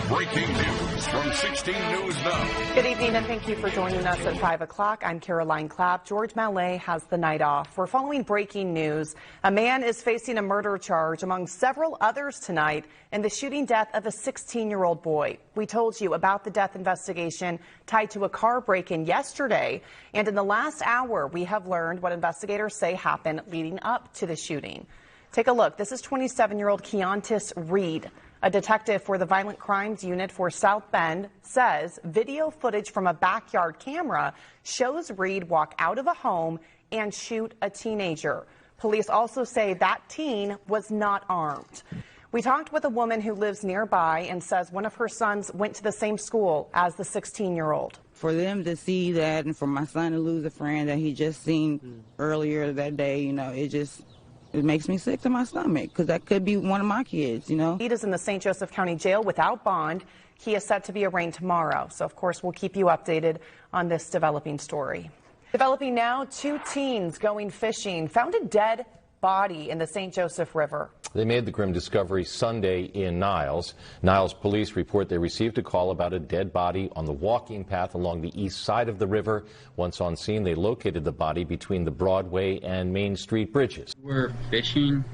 Breaking news from 16 News Now. Good evening and thank you for joining us at 5 o'clock. I'm Caroline Clapp. George Mallet has the night off. We're following breaking news. A man is facing a murder charge among several others tonight in the shooting death of a 16-year-old boy. We told you about the death investigation tied to a car break-in yesterday. And in the last hour, we have learned what investigators say happened leading up to the shooting. Take a look. This is 27-year-old Keontis Reed. A detective for the Violent Crimes Unit for South Bend says video footage from a backyard camera shows Reed walk out of a home and shoot a teenager. Police also say that teen was not armed. We talked with a woman who lives nearby and says one of her sons went to the same school as the 16-year-old. For them to see that and for my son to lose a friend that he just seen earlier that day, you know, it makes me sick to my stomach because that could be one of my kids, you know. He is in the St. Joseph County Jail without bond. He is set to be arraigned tomorrow. So, of course, we'll keep you updated on this developing story. Developing now, 2 teens going fishing found a dead body in the St. Joseph River. They made the grim discovery Sunday in Niles. Niles police report they received a call about a dead body on the walking path along the east side of the river. Once on scene, they located the body between the Broadway and Main Street bridges. We're fishing.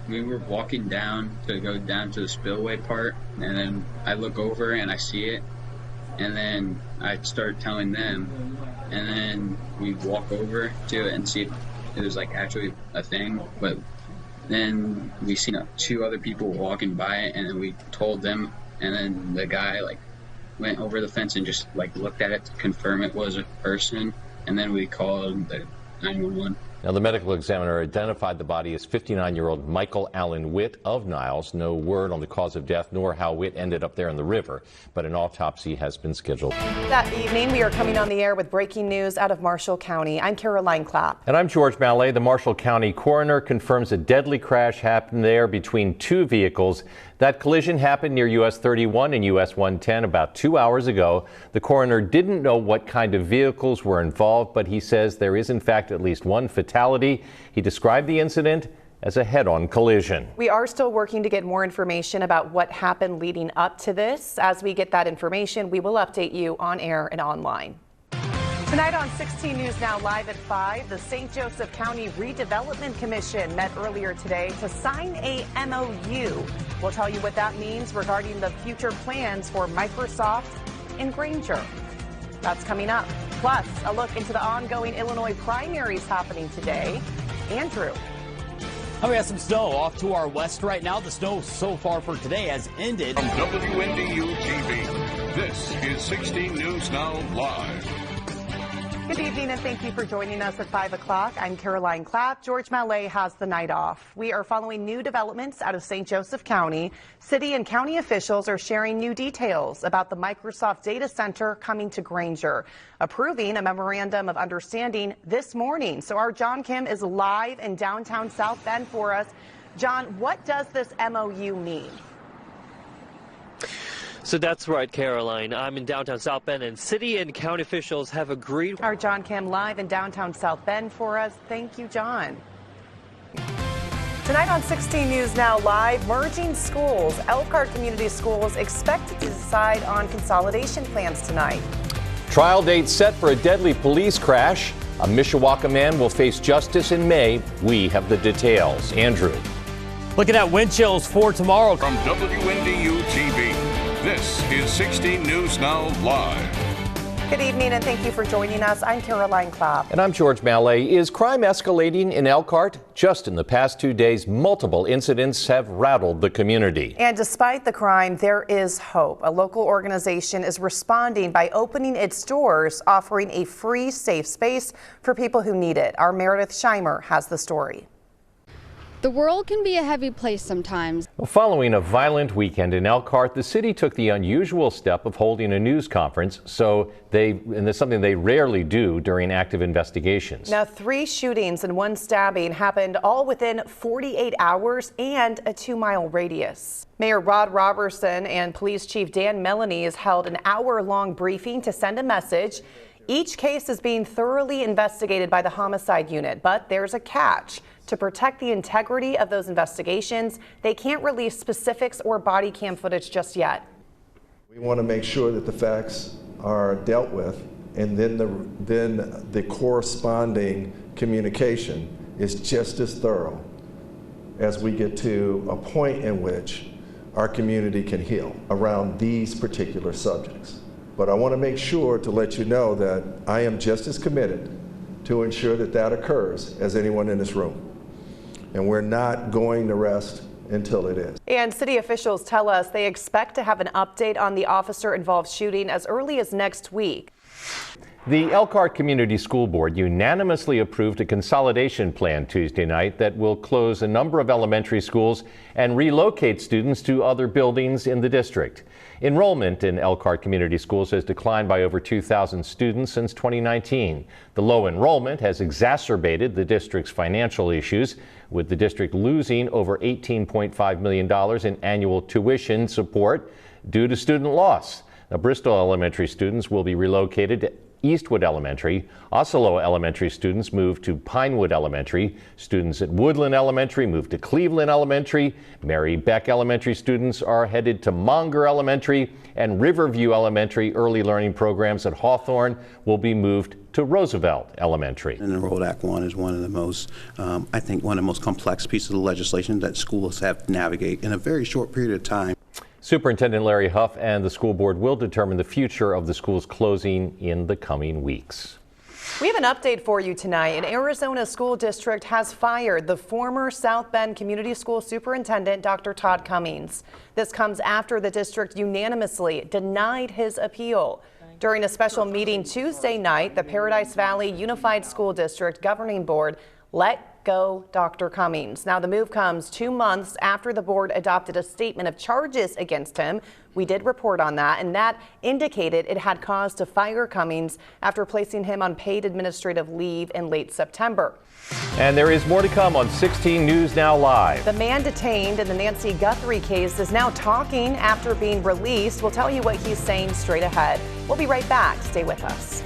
We were walking down to go down to the spillway part, and then I look over and I see it, and then I start telling them, and then we walk over to it and see if it was like actually a thing, but then we seen 2 other people walking by it, and then we told them, and then the guy like went over the fence and just like looked at it to confirm it was a person, and then we called the 911. Now, the medical examiner identified the body as 59-year-old Michael Allen Witt of Niles. No word on the cause of death nor how Witt ended up there in the river, but an autopsy has been scheduled. That evening, we are coming on the air with breaking news out of Marshall County. I'm Caroline Clapp. And I'm George Mallet. The Marshall County coroner confirms a deadly crash happened there between 2 vehicles. That collision happened near US 31 and US 110 about 2 hours ago. The coroner didn't know what kind of vehicles were involved, but he says there is in fact at least 1 fatality. He described the incident as a head-on collision. We are still working to get more information about what happened leading up to this. As we get that information, we will update you on air and online. Tonight on 16 News Now live at 5, the St. Joseph County Redevelopment Commission met earlier today to sign a MOU. We'll tell you what that means regarding the future plans for Microsoft in Granger. That's coming up. Plus, a look into the ongoing Illinois primaries happening today. Andrew. Oh, we have some snow off to our west right now. The snow so far for today has ended. From WNDU TV, this is 16 News Now Live. Good evening and thank you for joining us at 5 o'clock. I'm Caroline Clapp. George Mallet has the night off. We are following new developments out of St. Joseph County. City and county officials are sharing new details about the Microsoft data center coming to Granger, approving a memorandum of understanding this morning. So our John Kim is live in downtown South Bend for us. John, what does this MOU mean? So that's right, Caroline. I'm in downtown South Bend, and city and county officials have agreed. Our John Kim live in downtown South Bend for us. Thank you, John. Tonight on 16 News Now Live, merging schools. Elkhart Community Schools expected to decide on consolidation plans tonight. Trial date set for a deadly police crash. A Mishawaka man will face justice in May. We have the details. Andrew. Looking at wind chills for tomorrow. From WNDU TV, this is 16 News Now Live. Good evening and thank you for joining us. I'm Caroline Clapp. And I'm George Mallet. Is crime escalating in Elkhart? Just in the past 2 days, multiple incidents have rattled the community. And despite the crime, there is hope. A local organization is responding by opening its doors, offering a free, safe space for people who need it. Our Meredith Scheimer has the story. The world can be a heavy place sometimes. Following a violent weekend in Elkhart, the city took the unusual step of holding a news conference. And that's something they rarely do during active investigations. Now, 3 shootings and 1 stabbing happened all within 48 hours and a 2-mile radius. Mayor Rod Robertson and Police Chief Dan Melanie has held an hour-long briefing to send a message. Each case is being thoroughly investigated by the homicide unit, but there's a catch. To protect the integrity of those investigations, they can't release specifics or body cam footage just yet. We want to make sure that the facts are dealt with, and then the corresponding communication is just as thorough as we get to a point in which our community can heal around these particular subjects. But I want to make sure to let you know that I am just as committed to ensure that that occurs as anyone in this room. And we're not going to rest until it is. And city officials tell us they expect to have an update on the officer-involved shooting as early as next week. The Elkhart Community School Board unanimously approved a consolidation plan Tuesday night that will close a number of elementary schools and relocate students to other buildings in the district. Enrollment in Elkhart Community Schools has declined by over 2,000 students since 2019. The low enrollment has exacerbated the district's financial issues, with the district losing over $18.5 million in annual tuition support due to student loss. Now, Bristol Elementary students will be relocated to Eastwood Elementary. Ossalo Elementary students moved to Pinewood Elementary. Students at Woodland Elementary moved to Cleveland Elementary. Mary Beck Elementary students are headed to Monger Elementary, and Riverview Elementary early learning programs at Hawthorne will be moved to Roosevelt Elementary. And the Enrolled Act 1 is one of the most, I think, one of the most complex pieces of legislation that schools have to navigate in a very short period of time. Superintendent Larry Huff and the school board will determine the future of the schools closing in the coming weeks. We have an update for you tonight. An Arizona school district has fired the former South Bend Community School Superintendent, Dr. Todd Cummings. This comes after the district unanimously denied his appeal. During a special meeting Tuesday night, the Paradise Valley Unified School District Governing Board let go Dr. Cummings. Now, the move comes 2 months after the board adopted a statement of charges against him. We did report on that, and that indicated it had cause to fire Cummings after placing him on paid administrative leave in late September. And there is more to come on 16 News Now Live. The man detained in the Nancy Guthrie case is now talking after being released. We'll tell you what he's saying straight ahead. We'll be right back. Stay with us.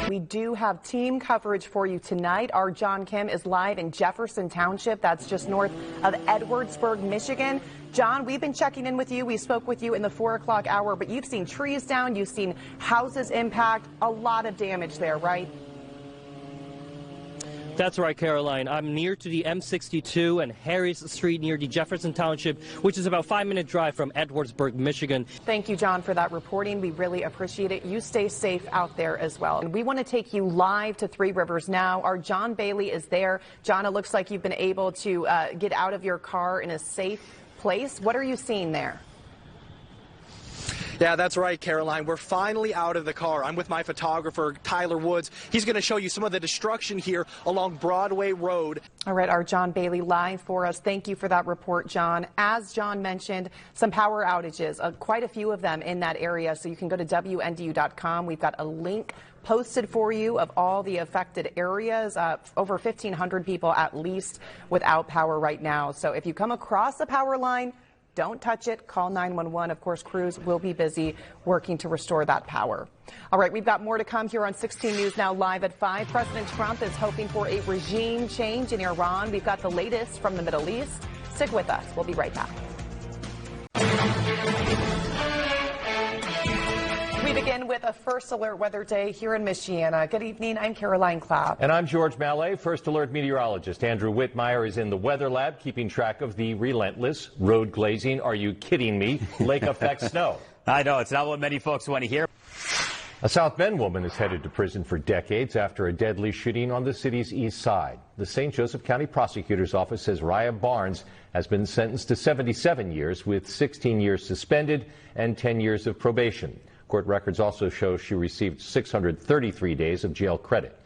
We do have team coverage for you tonight. Our John Kim is live in Jefferson Township. That's just north of Edwardsburg, Michigan. John, we've been checking in with you. We spoke with you in the 4 o'clock hour, but you've seen trees down. You've seen houses impact. A lot of damage there, right? That's right, Caroline. I'm near to the M62 and Harris Street near the Jefferson Township, which is about a 5-minute drive from Edwardsburg, Michigan. Thank you, John, for that reporting. We really appreciate it. You stay safe out there as well. And we want to take you live to Three Rivers now. Our John Bailey is there. John, it looks like you've been able to get out of your car in a safe place. What are you seeing there? Yeah, that's right, Caroline. We're finally out of the car. I'm with my photographer, Tyler Woods. He's going to show you some of the destruction here along Broadway Road. All right, our John Bailey live for us. Thank you for that report, John. As John mentioned, some power outages, quite a few of them in that area. So you can go to WNDU.com. We've got a link posted for you of all the affected areas. Over 1,500 people at least without power right now. So if you come across a power line, don't touch it. Call 911. Of course, crews will be busy working to restore that power. All right, we've got more to come here on 16 News Now Live at 5. President Trump is hoping for a regime change in Iran. We've got the latest from the Middle East. Stick with us. We'll be right back. We begin with a First Alert weather day here in Michiana. Good evening. I'm Caroline Clapp. And I'm George Mallet. First Alert meteorologist Andrew Whitmire is in the weather lab keeping track of the relentless road glazing. Are you kidding me? Lake effect snow. I know. It's not what many folks want to hear. A South Bend woman is headed to prison for decades after a deadly shooting on the city's east side. The St. Joseph County Prosecutor's Office says Raya Barnes has been sentenced to 77 years with 16 years suspended and 10 years of probation. Court records also show she received 633 days of jail credit.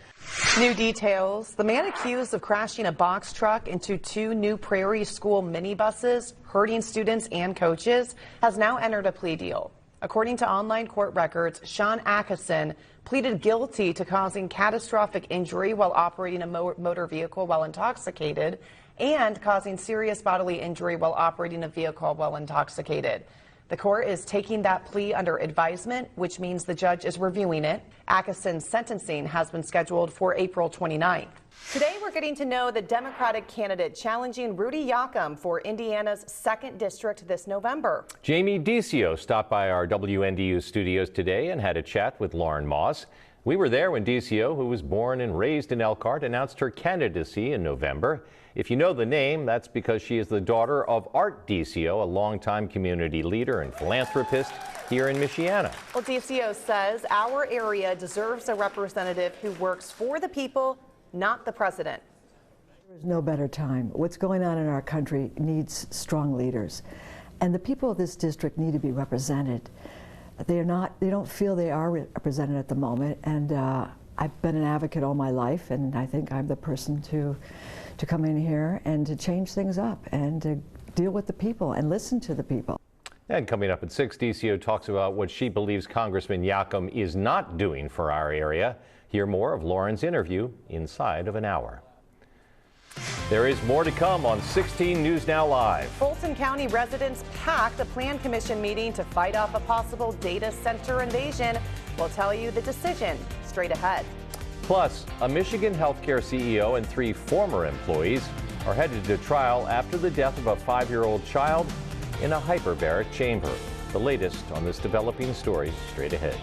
New details. The man accused of crashing a box truck into 2 New Prairie school minibuses, hurting students and coaches, has now entered a plea deal. According to online court records, Sean Atchison pleaded guilty to causing catastrophic injury while operating a motor vehicle while intoxicated and causing serious bodily injury while operating a vehicle while intoxicated. The court is taking that plea under advisement, which means the judge is reviewing it. Atkinson's sentencing has been scheduled for April 29th. Today, we're getting to know the Democratic candidate challenging Rudy Yoakum for Indiana's 2nd District this November. Jamie DiCio stopped by our WNDU studios today and had a chat with Lauren Moss. We were there when DiCio, who was born and raised in Elkhart, announced her candidacy in November. If you know the name, that's because she is the daughter of Art DiCio, a longtime community leader and philanthropist here in Michiana. Well, DiCio says our area deserves a representative who works for the people, not the president. There's no better time. What's going on in our country needs strong leaders, and the people of this district need to be represented. They don't feel they are represented at the moment, and I've been an advocate all my life, and I think I'm the person to come in here and to change things up and to deal with the people and listen to the people. And coming up at 6, DiCio talks about what she believes Congressman Yoakum is not doing for our area. Hear more of Lauren's interview inside of an hour. There is more to come on 16 News Now Live. Fulton County residents packed a Plan Commission meeting to fight off a possible data center invasion. We'll tell you the decision straight ahead. Plus, a Michigan healthcare CEO and 3 former employees are headed to trial after the death of a 5-year-old child in a hyperbaric chamber. The latest on this developing story straight ahead.